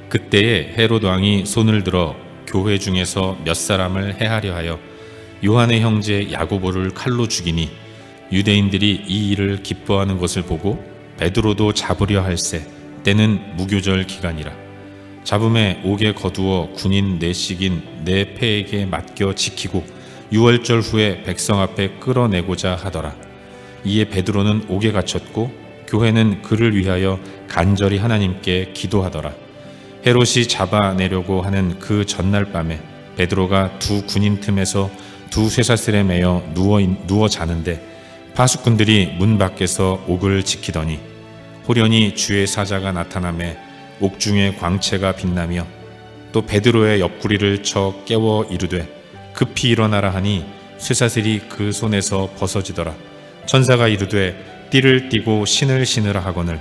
그때에 헤롯 왕이 손을 들어 교회 중에서 몇 사람을 해하려 하여 요한의 형제 야고보를 칼로 죽이니 유대인들이 이 일을 기뻐하는 것을 보고 베드로도 잡으려 할세. 때는 무교절 기간이라. 잡음에 옥에 거두어 군인 넷씩인 네 패에게 맡겨 지키고 유월절 후에 백성 앞에 끌어내고자 하더라. 이에 베드로는 옥에 갇혔고 교회는 그를 위하여 간절히 하나님께 기도하더라. 헤롯이 잡아내려고 하는 그 전날 밤에 베드로가 두 군인 틈에서 두 쇠사슬에 매여 누워 자는데 파수꾼들이 문 밖에서 옥을 지키더니 호련히 주의 사자가 나타나매 옥중에 광채가 빛나며 또 베드로의 옆구리를 쳐 깨워 이르되 급히 일어나라 하니 쇠사슬이 그 손에서 벗어지더라. 천사가 이르되 띠를 띠고 신을 신으라 하거늘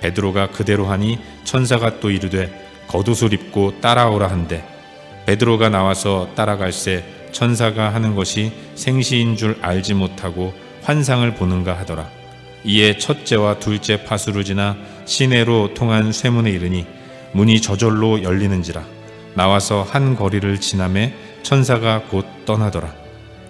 베드로가 그대로 하니 천사가 또 이르되 겉옷을 입고 따라오라 한대 베드로가 나와서 따라갈새 천사가 하는 것이 생시인 줄 알지 못하고 환상을 보는가 하더라. 이에 첫째와 둘째 파수를 지나 시내로 통한 쇠문에 이르니 문이 저절로 열리는지라. 나와서 한 거리를 지나매 천사가 곧 떠나더라.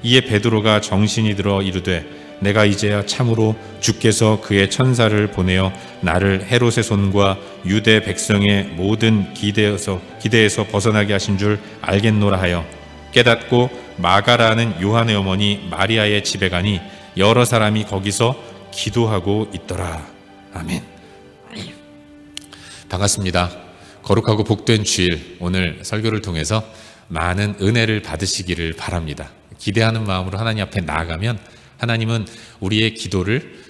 이에 베드로가 정신이 들어 이르되 내가 이제야 참으로 주께서 그의 천사를 보내어 나를 헤롯의 손과 유대 백성의 모든 기대에서 벗어나게 하신 줄 알겠노라 하여 깨닫고 마가라는 요한의 어머니 마리아의 집에 가니 여러 사람이 거기서 기도하고 있더라. 아멘. 반갑습니다. 거룩하고 복된 주일, 오늘 설교를 통해서 많은 은혜를 받으시기를 바랍니다. 기대하는 마음으로 하나님 앞에 나아가면 하나님은 우리의 기도를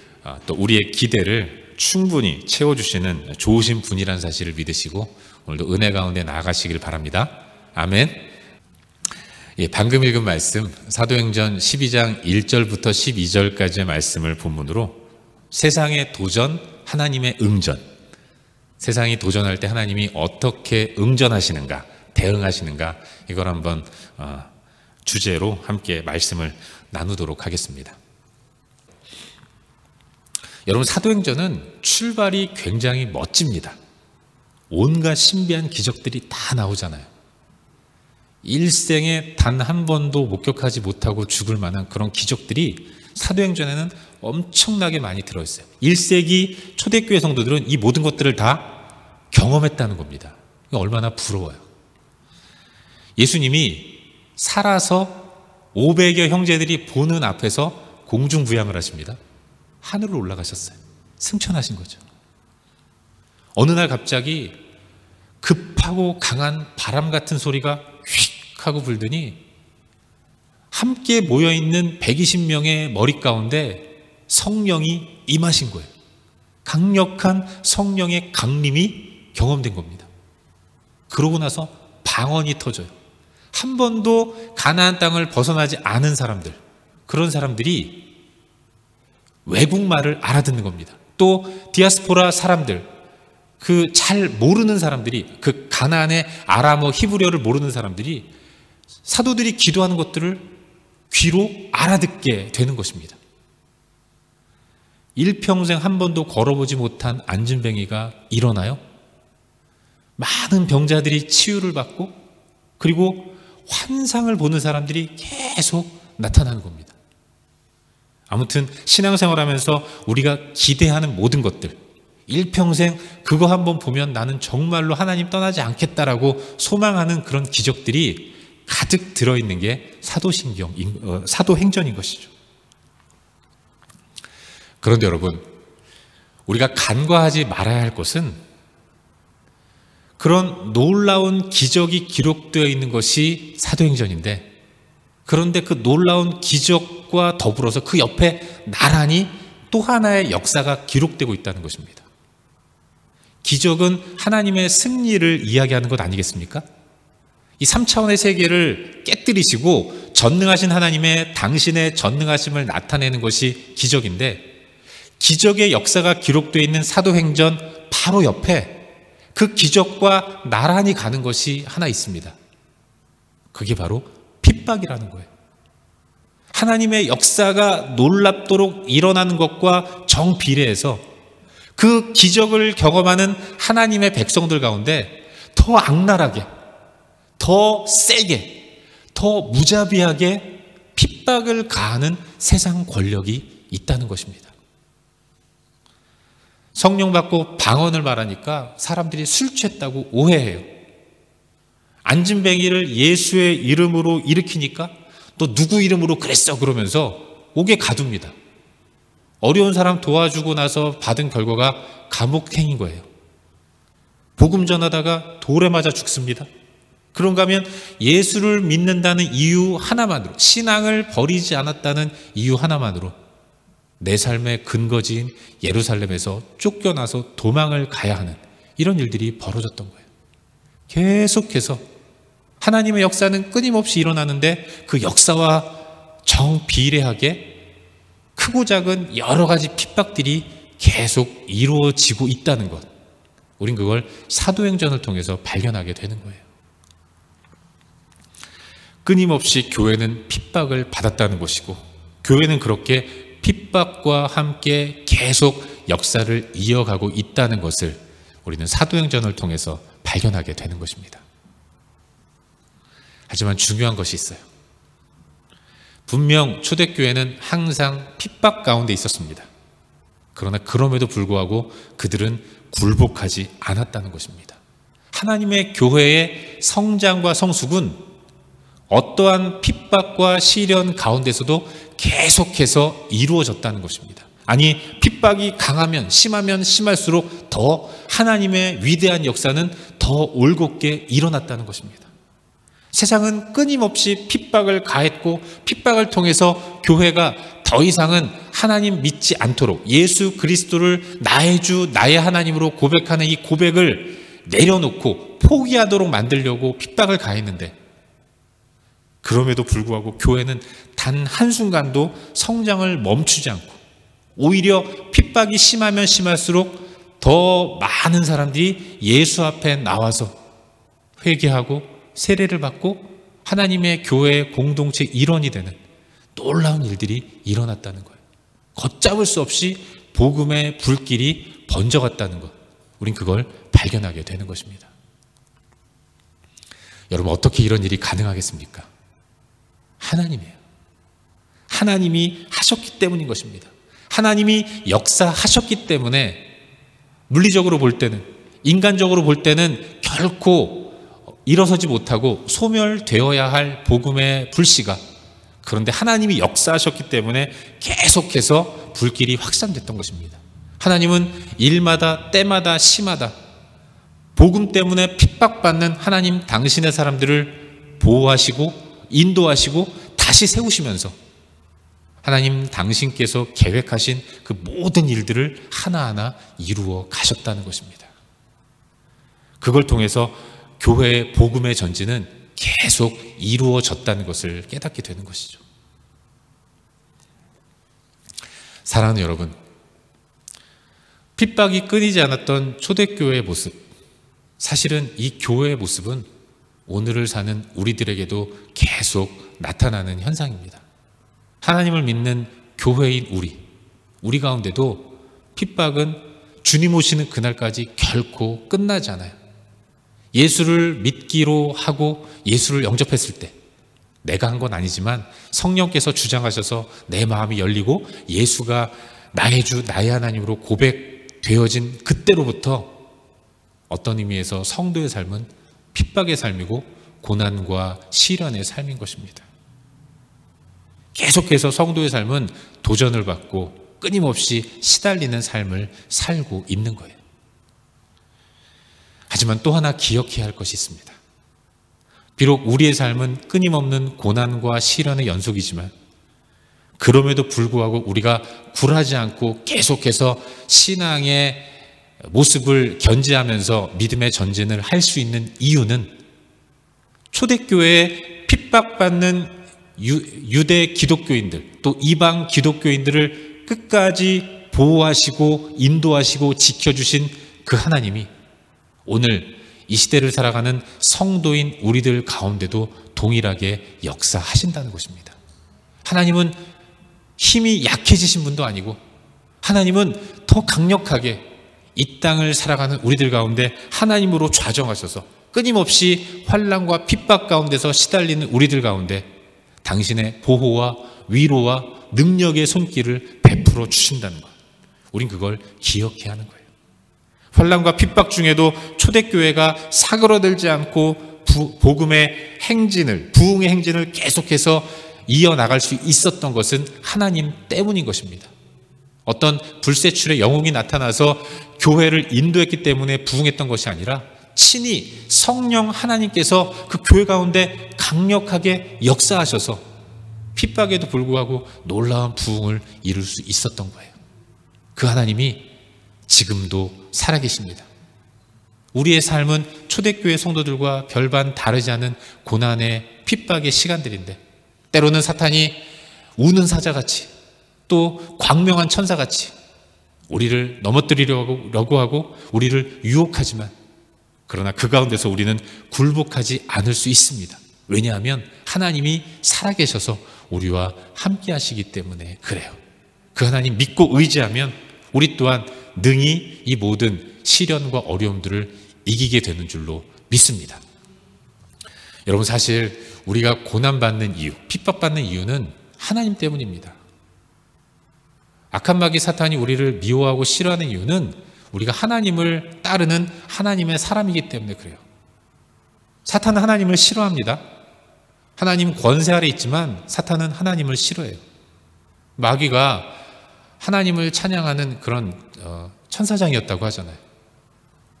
또 우리의 기대를 충분히 채워주시는 좋으신 분이라는 사실을 믿으시고 오늘도 은혜 가운데 나아가시길 바랍니다. 아멘. 방금 읽은 말씀 사도행전 12장 1절부터 12절까지의 말씀을 본문으로 세상의 도전, 하나님의 응전, 세상이 도전할 때 하나님이 어떻게 응전하시는가, 대응하시는가, 이걸 한번 주제로 함께 말씀을 나누도록 하겠습니다. 여러분, 사도행전은 출발이 굉장히 멋집니다. 온갖 신비한 기적들이 다 나오잖아요. 일생에 단 한 번도 목격하지 못하고 죽을 만한 그런 기적들이 사도행전에는 엄청나게 많이 들어있어요. 1세기 초대교회 성도들은 이 모든 것들을 다 경험했다는 겁니다. 얼마나 부러워요. 예수님이 살아서 500여 형제들이 보는 앞에서 공중부양을 하십니다. 하늘로 올라가셨어요. 승천하신 거죠. 어느 날 갑자기 급하고 강한 바람 같은 소리가 휙 하고 불더니 함께 모여있는 120명의 머리 가운데 성령이 임하신 거예요. 강력한 성령의 강림이 경험된 겁니다. 그러고 나서 방언이 터져요. 한 번도 가나안 땅을 벗어나지 않은 사람들, 그런 사람들이 외국말을 알아듣는 겁니다. 또 디아스포라 사람들, 그 잘 모르는 사람들이, 그 가나안의 아람어 히브리어를 모르는 사람들이 사도들이 기도하는 것들을 귀로 알아듣게 되는 것입니다. 일평생 한 번도 걸어보지 못한 안진뱅이가 일어나요. 많은 병자들이 치유를 받고, 그리고 환상을 보는 사람들이 계속 나타나는 겁니다. 아무튼 신앙생활하면서 우리가 기대하는 모든 것들, 일평생 그거 한번 보면 나는 정말로 하나님 떠나지 않겠다라고 소망하는 그런 기적들이 가득 들어있는 게 사도행전인 것이죠. 그런데 여러분, 우리가 간과하지 말아야 할 것은 그런 놀라운 기적이 기록되어 있는 것이 사도행전인데, 그런데 그 놀라운 기적과 더불어서 그 옆에 나란히 또 하나의 역사가 기록되고 있다는 것입니다. 기적은 하나님의 승리를 이야기하는 것 아니겠습니까? 이 3차원의 세계를 깨뜨리시고 전능하신 하나님의 당신의 전능하심을 나타내는 것이 기적인데, 기적의 역사가 기록되어 있는 사도행전 바로 옆에 그 기적과 나란히 가는 것이 하나 있습니다. 그게 바로 핍박이라는 거예요. 하나님의 역사가 놀랍도록 일어나는 것과 정비례해서 그 기적을 경험하는 하나님의 백성들 가운데 더 악랄하게, 더 세게, 더 무자비하게 핍박을 가하는 세상 권력이 있다는 것입니다. 성령 받고 방언을 말하니까 사람들이 술 취했다고 오해해요. 안진뱅이를 예수의 이름으로 일으키니까 또 누구 이름으로 그랬어 그러면서 옥에 가둡니다. 어려운 사람 도와주고 나서 받은 결과가 감옥행인 거예요. 복음 전하다가 돌에 맞아 죽습니다. 그런가 하면 예수를 믿는다는 이유 하나만으로, 신앙을 버리지 않았다는 이유 하나만으로 내 삶의 근거지인 예루살렘에서 쫓겨나서 도망을 가야 하는 이런 일들이 벌어졌던 거예요. 계속해서 하나님의 역사는 끊임없이 일어나는데 그 역사와 정비례하게 크고 작은 여러 가지 핍박들이 계속 이루어지고 있다는 것, 우린 그걸 사도행전을 통해서 발견하게 되는 거예요. 끊임없이 교회는 핍박을 받았다는 것이고, 교회는 그렇게 핍박과 함께 계속 역사를 이어가고 있다는 것을 우리는 사도행전을 통해서 발견하게 되는 것입니다. 하지만 중요한 것이 있어요. 분명 초대교회는 항상 핍박 가운데 있었습니다. 그러나 그럼에도 불구하고 그들은 굴복하지 않았다는 것입니다. 하나님의 교회의 성장과 성숙은 어떠한 핍박과 시련 가운데서도 계속해서 이루어졌다는 것입니다. 아니, 핍박이 강하면 심하면 심할수록 더 하나님의 위대한 역사는 더 올곧게 일어났다는 것입니다. 세상은 끊임없이 핍박을 가했고, 핍박을 통해서 교회가 더 이상은 하나님 믿지 않도록 예수 그리스도를 나의 주 나의 하나님으로 고백하는 이 고백을 내려놓고 포기하도록 만들려고 핍박을 가했는데, 그럼에도 불구하고 교회는 단 한순간도 성장을 멈추지 않고 오히려 핍박이 심하면 심할수록 더 많은 사람들이 예수 앞에 나와서 회개하고 세례를 받고 하나님의 교회의 공동체 일원이 되는 놀라운 일들이 일어났다는 거예요. 걷잡을 수 없이 복음의 불길이 번져갔다는 것, 우린 그걸 발견하게 되는 것입니다. 여러분, 어떻게 이런 일이 가능하겠습니까? 하나님이에요. 하나님이 하셨기 때문인 것입니다. 하나님이 역사하셨기 때문에 물리적으로 볼 때는, 인간적으로 볼 때는 결코 일어서지 못하고 소멸되어야 할 복음의 불씨가, 그런데 하나님이 역사하셨기 때문에 계속해서 불길이 확산됐던 것입니다. 하나님은 일마다 때마다 시마다 복음 때문에 핍박받는 하나님 당신의 사람들을 보호하시고 인도하시고 다시 세우시면서 하나님 당신께서 계획하신 그 모든 일들을 하나하나 이루어 가셨다는 것입니다. 그걸 통해서 교회의 복음의 전진은 계속 이루어졌다는 것을 깨닫게 되는 것이죠. 사랑하는 여러분, 핍박이 끊이지 않았던 초대교회의 모습, 사실은 이 교회의 모습은 오늘을 사는 우리들에게도 계속 나타나는 현상입니다. 하나님을 믿는 교회인 우리 가운데도 핍박은 주님 오시는 그날까지 결코 끝나지 않아요. 예수를 믿기로 하고 예수를 영접했을 때, 내가 한 건 아니지만 성령께서 주장하셔서 내 마음이 열리고 예수가 나의 주 나의 하나님으로 고백되어진 그때로부터 어떤 의미에서 성도의 삶은 핍박의 삶이고 고난과 시련의 삶인 것입니다. 계속해서 성도의 삶은 도전을 받고 끊임없이 시달리는 삶을 살고 있는 거예요. 하지만 또 하나 기억해야 할 것이 있습니다. 비록 우리의 삶은 끊임없는 고난과 시련의 연속이지만 그럼에도 불구하고 우리가 굴하지 않고 계속해서 신앙의 모습을 견지하면서 믿음의 전진을 할 수 있는 이유는 초대교회에 핍박받는 유대 기독교인들 또 이방 기독교인들을 끝까지 보호하시고 인도하시고 지켜주신 그 하나님이 오늘 이 시대를 살아가는 성도인 우리들 가운데도 동일하게 역사하신다는 것입니다. 하나님은 힘이 약해지신 분도 아니고 하나님은 더 강력하게 이 땅을 살아가는 우리들 가운데 하나님으로 좌정하셔서 끊임없이 환난과 핍박 가운데서 시달리는 우리들 가운데 당신의 보호와 위로와 능력의 손길을 베풀어 주신다는 것. 우린 그걸 기억해야 하는 거예요. 환난과 핍박 중에도 초대교회가 사그러들지 않고 복음의 행진을, 부흥의 행진을 계속해서 이어나갈 수 있었던 것은 하나님 때문인 것입니다. 어떤 불세출의 영웅이 나타나서 교회를 인도했기 때문에 부흥했던 것이 아니라 친히 성령 하나님께서 그 교회 가운데 강력하게 역사하셔서 핍박에도 불구하고 놀라운 부흥을 이룰 수 있었던 거예요. 그 하나님이 지금도 살아계십니다. 우리의 삶은 초대교회 성도들과 별반 다르지 않은 고난의 핍박의 시간들인데 때로는 사탄이 우는 사자같이 또 광명한 천사같이 우리를 넘어뜨리려고 하고 우리를 유혹하지만 그러나 그 가운데서 우리는 굴복하지 않을 수 있습니다. 왜냐하면 하나님이 살아계셔서 우리와 함께 하시기 때문에 그래요. 그 하나님 믿고 의지하면 우리 또한 능히 이 모든 시련과 어려움들을 이기게 되는 줄로 믿습니다. 여러분, 사실 우리가 고난받는 이유, 핍박받는 이유는 하나님 때문입니다. 악한 마귀 사탄이 우리를 미워하고 싫어하는 이유는 우리가 하나님을 따르는 하나님의 사람이기 때문에 그래요. 사탄은 하나님을 싫어합니다. 하나님 권세 아래 있지만 사탄은 하나님을 싫어해요. 마귀가 하나님을 찬양하는 그런 천사장이었다고 하잖아요.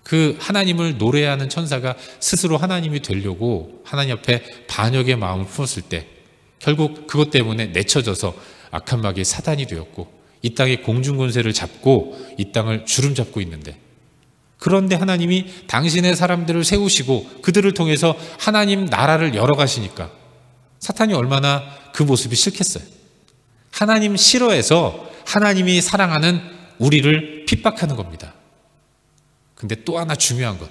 그 하나님을 노래하는 천사가 스스로 하나님이 되려고 하나님 앞에 반역의 마음을 품었을 때 결국 그것 때문에 내쳐져서 악한 마귀의 사단이 되었고 이 땅의 공중권세를 잡고 이 땅을 주름잡고 있는데, 그런데 하나님이 당신의 사람들을 세우시고 그들을 통해서 하나님 나라를 열어가시니까 사탄이 얼마나 그 모습이 싫겠어요. 하나님 싫어해서 하나님이 사랑하는 우리를 핍박하는 겁니다. 근데 또 하나 중요한 것,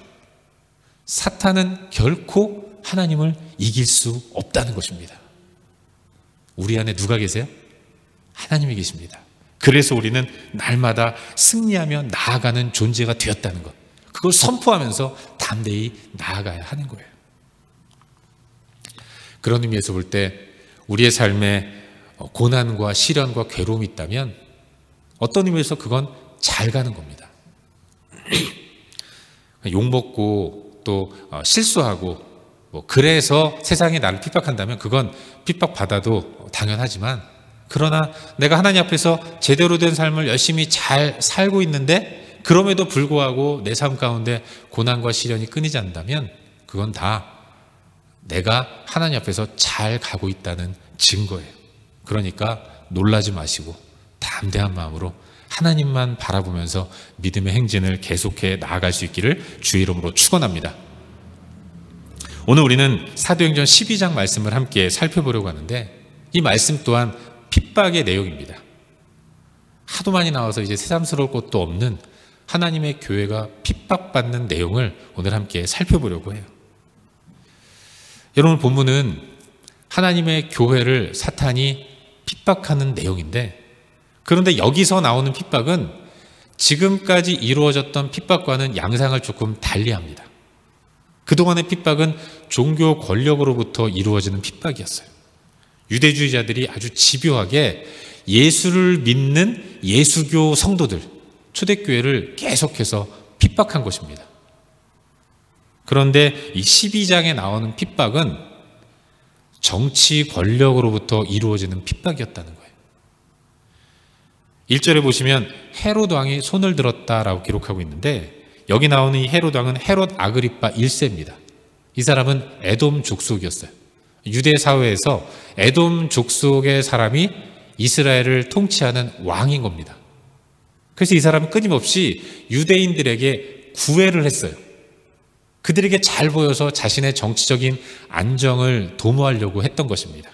사탄은 결코 하나님을 이길 수 없다는 것입니다. 우리 안에 누가 계세요? 하나님이 계십니다. 그래서 우리는 날마다 승리하며 나아가는 존재가 되었다는 것, 그걸 선포하면서 담대히 나아가야 하는 거예요. 그런 의미에서 볼 때 우리의 삶에 고난과 시련과 괴로움이 있다면 어떤 의미에서 그건 잘 가는 겁니다. 욕먹고 또 실수하고 그래서 세상이 나를 핍박한다면 그건 핍박받아도 당연하지만, 그러나 내가 하나님 앞에서 제대로 된 삶을 열심히 잘 살고 있는데 그럼에도 불구하고 내 삶 가운데 고난과 시련이 끊이지 않는다면 그건 다 내가 하나님 앞에서 잘 가고 있다는 증거예요. 그러니까 놀라지 마시고 담대한 마음으로 하나님만 바라보면서 믿음의 행진을 계속해 나아갈 수 있기를 주의 이름으로 축원합니다. 오늘 우리는 사도행전 12장 말씀을 함께 살펴보려고 하는데, 이 말씀 또한 핍박의 내용입니다. 하도 많이 나와서 이제 새삼스러울 것도 없는 하나님의 교회가 핍박받는 내용을 오늘 함께 살펴보려고 해요. 여러분, 본문은 하나님의 교회를 사탄이 핍박하는 내용인데, 그런데 여기서 나오는 핍박은 지금까지 이루어졌던 핍박과는 양상을 조금 달리합니다. 그동안의 핍박은 종교 권력으로부터 이루어지는 핍박이었어요. 유대주의자들이 아주 집요하게 예수를 믿는 예수교 성도들, 초대교회를 계속해서 핍박한 것입니다. 그런데 이 12장에 나오는 핍박은 정치 권력으로부터 이루어지는 핍박이었다는 거예요. 1절에 보시면 헤롯 왕이 손을 들었다라고 기록하고 있는데, 여기 나오는 이 헤롯 왕은 헤롯 아그리파 1세입니다. 이 사람은 에돔 족속이었어요. 유대 사회에서 에돔 족속의 사람이 이스라엘을 통치하는 왕인 겁니다. 그래서 이 사람은 끊임없이 유대인들에게 구애를 했어요. 그들에게 잘 보여서 자신의 정치적인 안정을 도모하려고 했던 것입니다.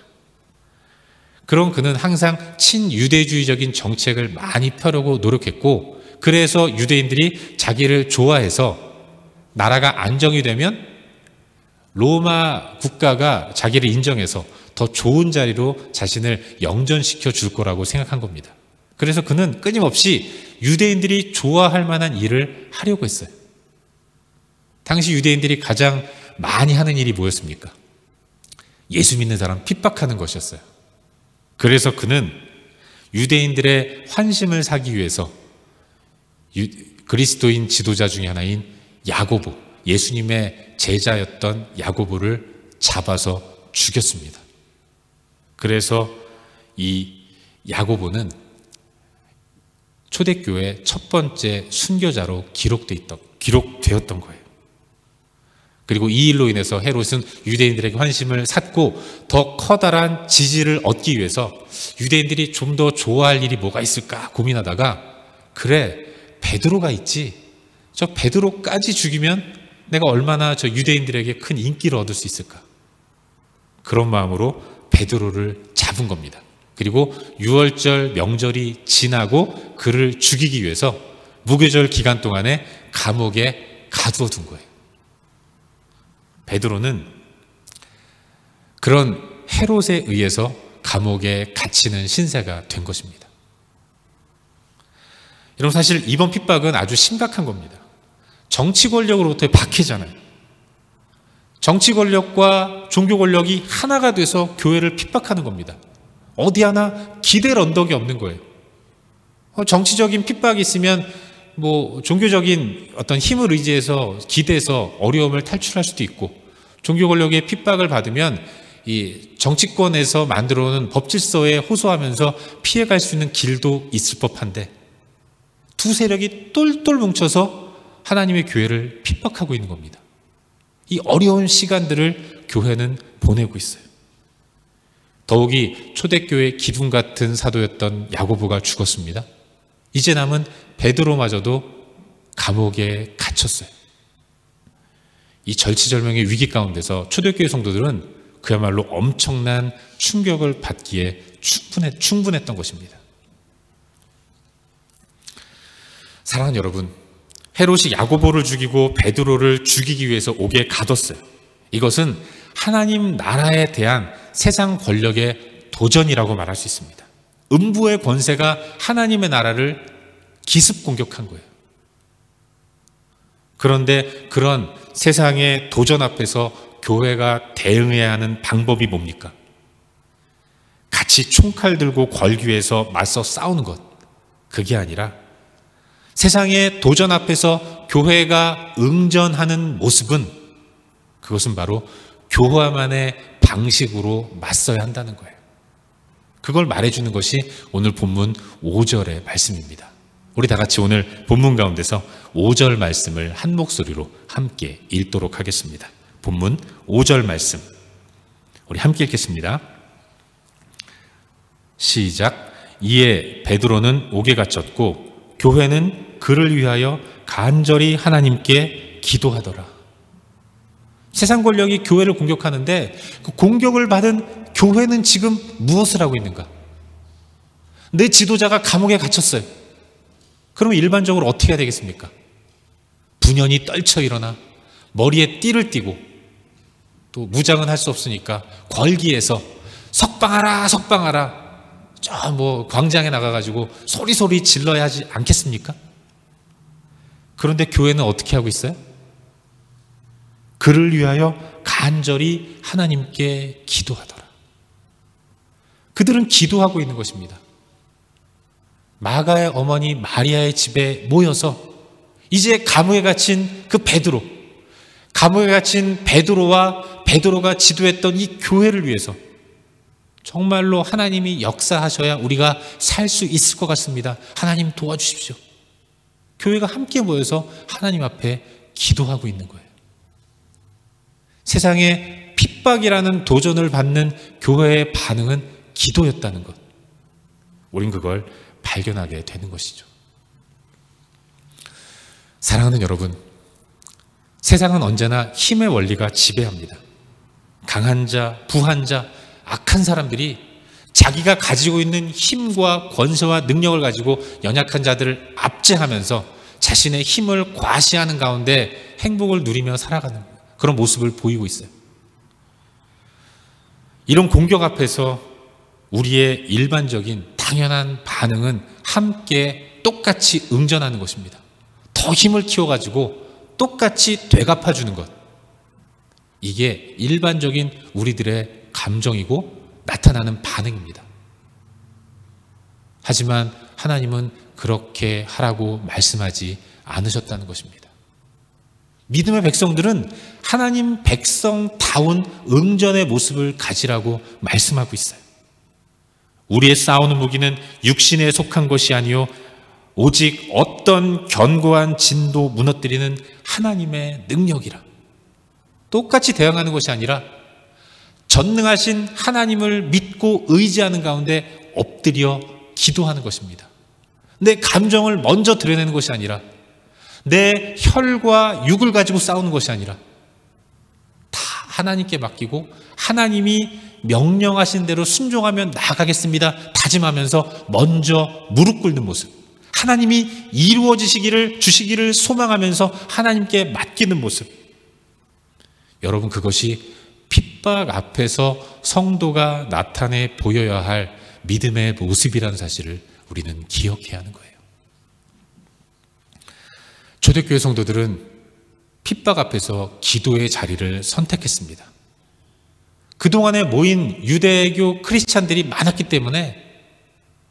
그럼 그는 항상 친유대주의적인 정책을 많이 펴려고 노력했고, 그래서 유대인들이 자기를 좋아해서 나라가 안정이 되면 로마 국가가 자기를 인정해서 더 좋은 자리로 자신을 영전시켜 줄 거라고 생각한 겁니다. 그래서 그는 끊임없이 유대인들이 좋아할 만한 일을 하려고 했어요. 당시 유대인들이 가장 많이 하는 일이 뭐였습니까? 예수 믿는 사람 핍박하는 것이었어요. 그래서 그는 유대인들의 환심을 사기 위해서 그리스도인 지도자 중에 하나인 야고보, 예수님의 제자였던 야고보를 잡아서 죽였습니다. 그래서 이 야고보는 초대교회 첫 번째 순교자로 기록되었던 거예요. 그리고 이 일로 인해서 헤롯은 유대인들에게 환심을 샀고 더 커다란 지지를 얻기 위해서 유대인들이 좀 더 좋아할 일이 뭐가 있을까 고민하다가, 그래, 베드로가 있지, 저 베드로까지 죽이면 내가 얼마나 저 유대인들에게 큰 인기를 얻을 수 있을까, 그런 마음으로 베드로를 잡은 겁니다. 그리고 유월절 명절이 지나고 그를 죽이기 위해서 무교절 기간 동안에 감옥에 가두어 둔 거예요. 베드로는 그런 헤롯에 의해서 감옥에 갇히는 신세가 된 것입니다. 여러분, 사실 이번 핍박은 아주 심각한 겁니다. 정치 권력으로부터의 박해잖아요. 정치 권력과 종교 권력이 하나가 돼서 교회를 핍박하는 겁니다. 어디 하나 기댈 언덕이 없는 거예요. 정치적인 핍박이 있으면 종교적인 어떤 힘을 의지해서 기대서 어려움을 탈출할 수도 있고, 종교 권력의 핍박을 받으면 이 정치권에서 만들어 놓은 법 질서에 호소하면서 피해갈 수 있는 길도 있을 법한데, 두 세력이 똘똘 뭉쳐서 하나님의 교회를 핍박하고 있는 겁니다. 이 어려운 시간들을 교회는 보내고 있어요. 더욱이 초대교회 기둥 같은 사도였던 야고보가 죽었습니다. 이제 남은 베드로마저도 감옥에 갇혔어요. 이 절치절명의 위기 가운데서 초대교회 성도들은 그야말로 엄청난 충격을 받기에 충분했던 것입니다. 사랑하는 여러분, 헤롯이 야고보를 죽이고 베드로를 죽이기 위해서 옥에 가뒀어요. 이것은 하나님 나라에 대한 세상 권력의 도전이라고 말할 수 있습니다. 음부의 권세가 하나님의 나라를 기습 공격한 거예요. 그런데 그런 세상의 도전 앞에서 교회가 대응해야 하는 방법이 뭡니까? 같이 총칼 들고 걸기 위해서 맞서 싸우는 것, 그게 아니라 세상의 도전 앞에서 교회가 응전하는 모습은, 그것은 바로 교화만의 방식으로 맞서야 한다는 거예요. 그걸 말해주는 것이 오늘 본문 5절의 말씀입니다. 우리 다 같이 오늘 본문 가운데서 5절 말씀을 한 목소리로 함께 읽도록 하겠습니다. 본문 5절 말씀, 우리 함께 읽겠습니다. 시작. 이에 베드로는 옥에 갇혔고 교회는 그를 위하여 간절히 하나님께 기도하더라. 세상 권력이 교회를 공격하는데 그 공격을 받은 교회는 지금 무엇을 하고 있는가? 내 지도자가 감옥에 갇혔어요. 그러면 일반적으로 어떻게 해야 되겠습니까? 분연히 떨쳐 일어나 머리에 띠를 띠고, 또 무장은 할 수 없으니까 걸기에서 석방하라 석방하라, 저 광장에 나가가지고 소리소리 질러야 하지 않겠습니까? 그런데 교회는 어떻게 하고 있어요? 그를 위하여 간절히 하나님께 기도하더라. 그들은 기도하고 있는 것입니다. 마가의 어머니 마리아의 집에 모여서 이제 감옥에 갇힌 그 베드로, 감옥에 갇힌 베드로와 베드로가 지도했던 이 교회를 위해서 정말로 하나님이 역사하셔야 우리가 살 수 있을 것 같습니다. 하나님 도와주십시오. 교회가 함께 모여서 하나님 앞에 기도하고 있는 거예요. 세상에 핍박이라는 도전을 받는 교회의 반응은 기도였다는 것, 우린 그걸 발견하게 되는 것이죠. 사랑하는 여러분, 세상은 언제나 힘의 원리가 지배합니다. 강한 자, 부한 자, 악한 사람들이 자기가 가지고 있는 힘과 권세와 능력을 가지고 연약한 자들을 압제하면서 자신의 힘을 과시하는 가운데 행복을 누리며 살아가는 그런 모습을 보이고 있어요. 이런 공격 앞에서 우리의 일반적인 당연한 반응은 함께 똑같이 응전하는 것입니다. 더 힘을 키워가지고 똑같이 되갚아주는 것. 이게 일반적인 우리들의 감정이고 나타나는 반응입니다. 하지만 하나님은 그렇게 하라고 말씀하지 않으셨다는 것입니다. 믿음의 백성들은 하나님 백성다운 응전의 모습을 가지라고 말씀하고 있어요. 우리의 싸우는 무기는 육신에 속한 것이 아니요 오직 어떤 견고한 진도 무너뜨리는 하나님의 능력이라. 똑같이 대응하는 것이 아니라 전능하신 하나님을 믿고 의지하는 가운데 엎드려 기도하는 것입니다. 내 감정을 먼저 드러내는 것이 아니라 내 혈과 육을 가지고 싸우는 것이 아니라 다 하나님께 맡기고 하나님이 명령하신 대로 순종하며 나아가겠습니다 다짐하면서 먼저 무릎 꿇는 모습, 하나님이 주시기를 소망하면서 하나님께 맡기는 모습. 여러분, 그것이 핍박 앞에서 성도가 나타내 보여야 할 믿음의 모습이라는 사실을 우리는 기억해야 하는 거예요. 초대교회 성도들은 핍박 앞에서 기도의 자리를 선택했습니다. 그동안에 모인 유대교 크리스찬들이 많았기 때문에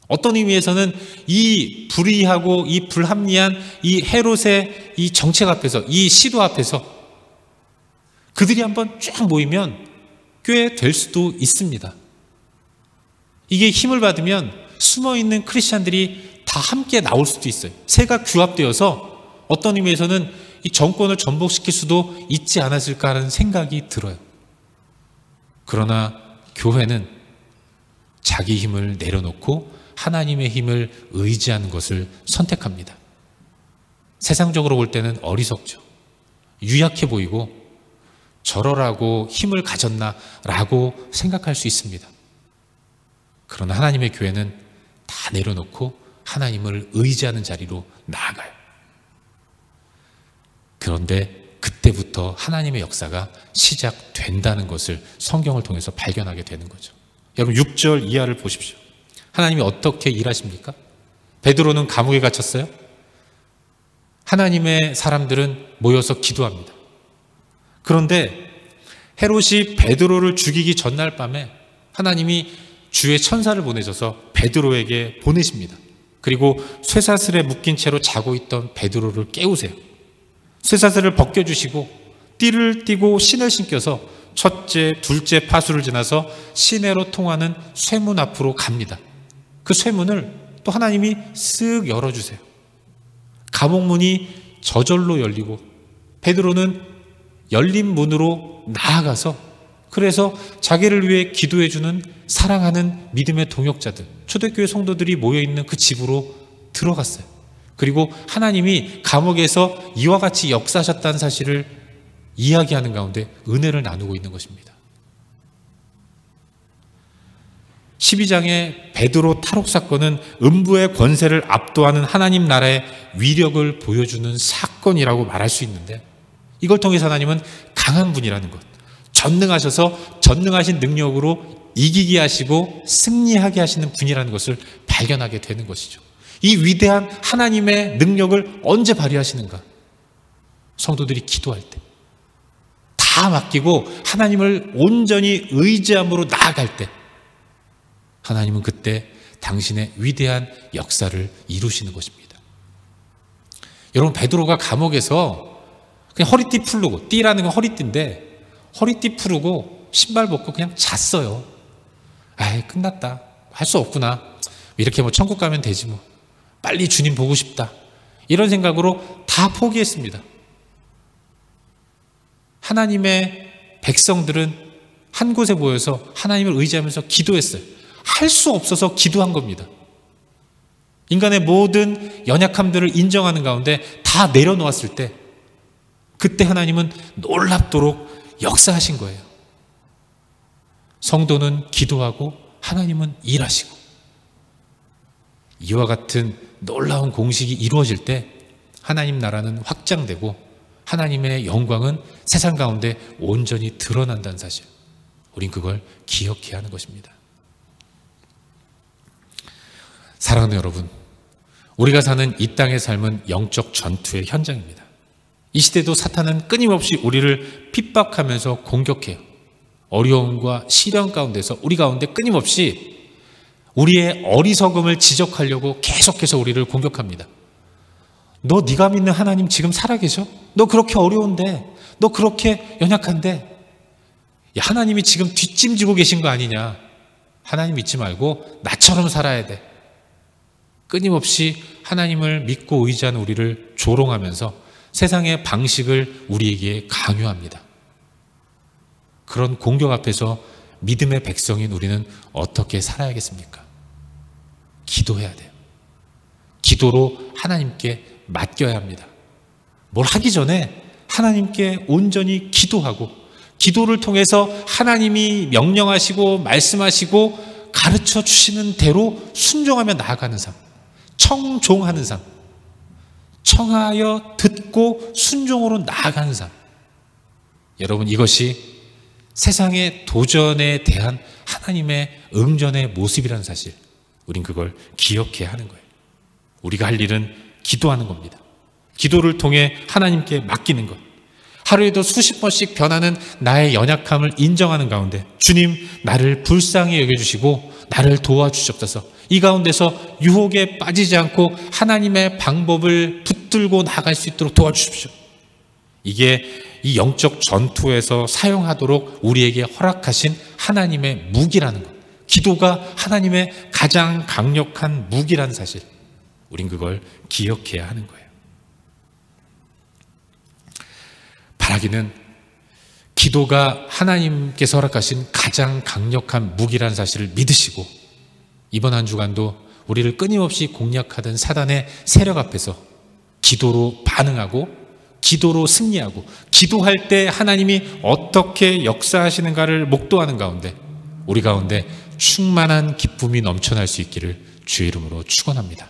어떤 의미에서는 이 불의하고 이 불합리한 이 헤롯의 이 정책 앞에서, 이 시도 앞에서 그들이 한번 쫙 모이면 꽤 될 수도 있습니다. 이게 힘을 받으면 숨어있는 크리스찬들이 다 함께 나올 수도 있어요. 새가 규합되어서 어떤 의미에서는 이 정권을 전복시킬 수도 있지 않았을까 하는 생각이 들어요. 그러나 교회는 자기 힘을 내려놓고 하나님의 힘을 의지하는 것을 선택합니다. 세상적으로 볼 때는 어리석죠. 유약해 보이고 저러라고 힘을 가졌나 라고 생각할 수 있습니다. 그러나 하나님의 교회는 다 내려놓고 하나님을 의지하는 자리로 나아가요. 그런데 그때부터 하나님의 역사가 시작된다는 것을 성경을 통해서 발견하게 되는 거죠. 여러분 6절 이하를 보십시오. 하나님이 어떻게 일하십니까? 베드로는 감옥에 갇혔어요. 하나님의 사람들은 모여서 기도합니다. 그런데 헤롯이 베드로를 죽이기 전날 밤에 하나님이 주의 천사를 보내셔서 베드로에게 보내십니다. 그리고 쇠사슬에 묶인 채로 자고 있던 베드로를 깨우세요. 쇠사슬을 벗겨주시고 띠를 띠고 신을 신겨서 첫째, 둘째 파수를 지나서 시내로 통하는 쇠문 앞으로 갑니다. 그 쇠문을 또 하나님이 쓱 열어주세요. 감옥문이 저절로 열리고 베드로는 열린 문으로 나아가서 그래서 자기를 위해 기도해주는 사랑하는 믿음의 동역자들, 초대교회 성도들이 모여있는 그 집으로 들어갔어요. 그리고 하나님이 감옥에서 이와 같이 역사하셨다는 사실을 이야기하는 가운데 은혜를 나누고 있는 것입니다. 12장의 베드로 탈옥 사건은 음부의 권세를 압도하는 하나님 나라의 위력을 보여주는 사건이라고 말할 수 있는데, 이걸 통해서 하나님은 강한 분이라는 것, 전능하셔서 전능하신 능력으로 이기게 하시고 승리하게 하시는 분이라는 것을 발견하게 되는 것이죠. 이 위대한 하나님의 능력을 언제 발휘하시는가? 성도들이 기도할 때, 다 맡기고 하나님을 온전히 의지함으로 나아갈 때, 하나님은 그때 당신의 위대한 역사를 이루시는 것입니다. 여러분, 베드로가 감옥에서 그냥 허리띠 풀고, 띠라는 건 허리띠인데 허리띠 풀고 신발 벗고 그냥 잤어요. 아이, 끝났다, 할 수 없구나, 이렇게 뭐 천국 가면 되지 뭐, 빨리 주님 보고 싶다, 이런 생각으로 다 포기했습니다. 하나님의 백성들은 한 곳에 모여서 하나님을 의지하면서 기도했어요. 할 수 없어서 기도한 겁니다. 인간의 모든 연약함들을 인정하는 가운데 다 내려놓았을 때, 그때 하나님은 놀랍도록 역사하신 거예요. 성도는 기도하고 하나님은 일하시고, 이와 같은 놀라운 공식이 이루어질 때 하나님 나라는 확장되고 하나님의 영광은 세상 가운데 온전히 드러난다는 사실, 우린 그걸 기억해야 하는 것입니다. 사랑하는 여러분, 우리가 사는 이 땅의 삶은 영적 전투의 현장입니다. 이 시대도 사탄은 끊임없이 우리를 핍박하면서 공격해요. 어려움과 시련 가운데서 우리 가운데 끊임없이 우리의 어리석음을 지적하려고 계속해서 우리를 공격합니다. 너 네가 믿는 하나님 지금 살아계셔? 너 그렇게 어려운데, 너 그렇게 연약한데 하나님이 지금 뒷짐지고 계신 거 아니냐. 하나님 믿지 말고 나처럼 살아야 돼. 끊임없이 하나님을 믿고 의지하는 우리를 조롱하면서 세상의 방식을 우리에게 강요합니다. 그런 공격 앞에서 믿음의 백성인 우리는 어떻게 살아야겠습니까? 기도해야 돼요. 기도로 하나님께 맡겨야 합니다. 뭘 하기 전에 하나님께 온전히 기도하고, 기도를 통해서 하나님이 명령하시고 말씀하시고 가르쳐 주시는 대로 순종하며 나아가는 삶, 청종하는 삶, 청하여 듣고 순종으로 나아가는 삶. 여러분, 이것이 세상의 도전에 대한 하나님의 응전의 모습이라는 사실, 우린 그걸 기억해야 하는 거예요. 우리가 할 일은 기도하는 겁니다. 기도를 통해 하나님께 맡기는 것. 하루에도 수십 번씩 변하는 나의 연약함을 인정하는 가운데 주님, 나를 불쌍히 여겨주시고 나를 도와주시옵소서. 이 가운데서 유혹에 빠지지 않고 하나님의 방법을 붙들고 나갈 수 있도록 도와주십시오. 이게 이 영적 전투에서 사용하도록 우리에게 허락하신 하나님의 무기라는 것. 기도가 하나님의 가장 강력한 무기라는 사실, 우린 그걸 기억해야 하는 거예요. 바라기는 기도가 하나님께서 허락하신 가장 강력한 무기라는 사실을 믿으시고, 이번 한 주간도 우리를 끊임없이 공략하던 사단의 세력 앞에서 기도로 반응하고, 기도로 승리하고, 기도할 때 하나님이 어떻게 역사하시는가를 목도하는 가운데 우리 가운데 충만한 기쁨이 넘쳐날 수 있기를 주의 이름으로 축원합니다.